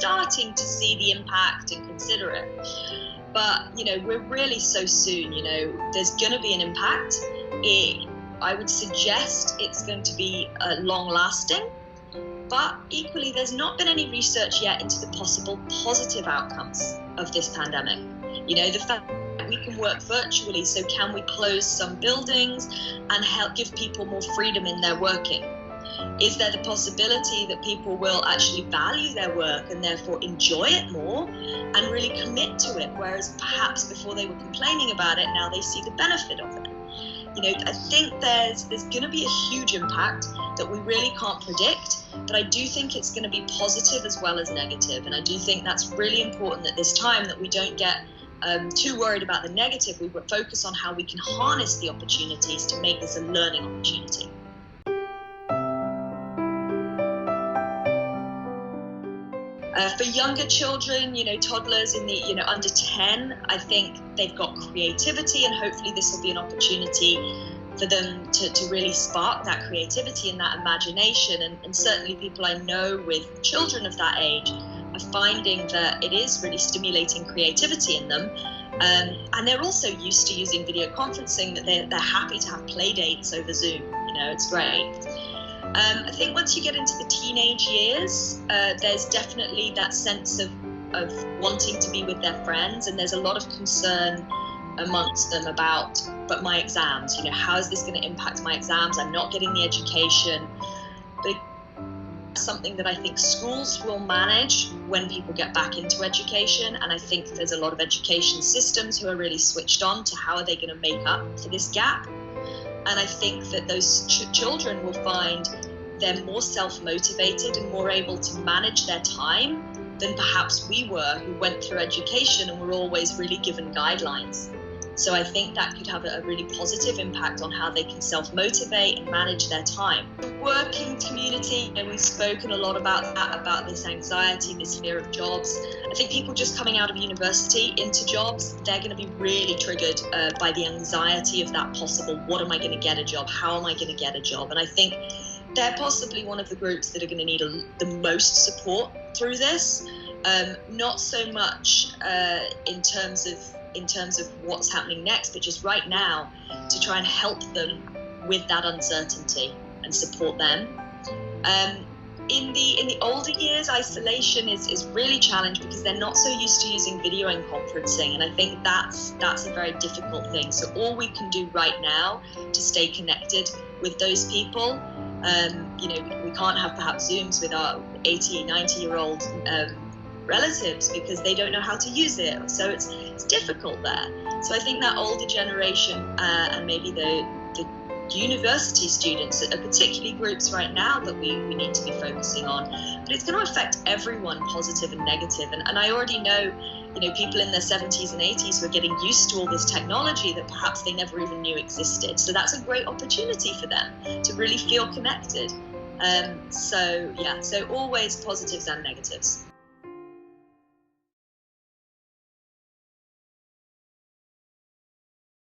starting to see the impact and consider it. But, we're really so soon, there's going to be an impact. I would suggest it's going to be long-lasting, but equally there's not been any research yet into the possible positive outcomes of this pandemic. The fact that we can work virtually, so can we close some buildings and help give people more freedom in their working? Is there the possibility that people will actually value their work and therefore enjoy it more and really commit to it, whereas perhaps before they were complaining about it, now they see the benefit of it? I think there's going to be a huge impact that we really can't predict, but I do think it's going to be positive as well as negative. And I do think that's really important at this time, that we don't get too worried about the negative. We focus on how we can harness the opportunities to make this a learning opportunity. For younger children, toddlers in the, under 10, I think they've got creativity, and hopefully this will be an opportunity for them to really spark that creativity and that imagination. And certainly people I know with children of that age are finding that it is really stimulating creativity in them. And they're also used to using video conferencing, that they're happy to have play dates over Zoom. It's great. I think once you get into the teenage years, there's definitely that sense of wanting to be with their friends, and there's a lot of concern amongst them about, but my exams, how is this going to impact my exams? I'm not getting the education. But it's something that I think schools will manage when people get back into education, and I think there's a lot of education systems who are really switched on to how are they going to make up for this gap. And I think that those children will find they're more self-motivated and more able to manage their time than perhaps we were, who went through education and were always really given guidelines. So I think that could have a really positive impact on how they can self-motivate and manage their time. The working community, and we've spoken a lot about that, about this anxiety, this fear of jobs. I think people just coming out of university into jobs, they're going to be really triggered by the anxiety of that possible, what am I going to get a job? How am I going to get a job? And I think they're possibly one of the groups that are going to need the most support through this. Not so much in terms of what's happening next, but just right now to try and help them with that uncertainty and support them. In the older years, isolation is really challenged because they're not so used to using video and conferencing, and I think that's a very difficult thing. So all we can do right now to stay connected with those people, we can't have perhaps Zooms with our 80, 90-year-old relatives because they don't know how to use it. So it's difficult there. So I think that older generation and maybe the university students are particularly groups right now that we need to be focusing on. But it's going to affect everyone, positive and negative. And I already know, people in their 70s and 80s who are getting used to all this technology that perhaps they never even knew existed. So that's a great opportunity for them to really feel connected. So always positives and negatives.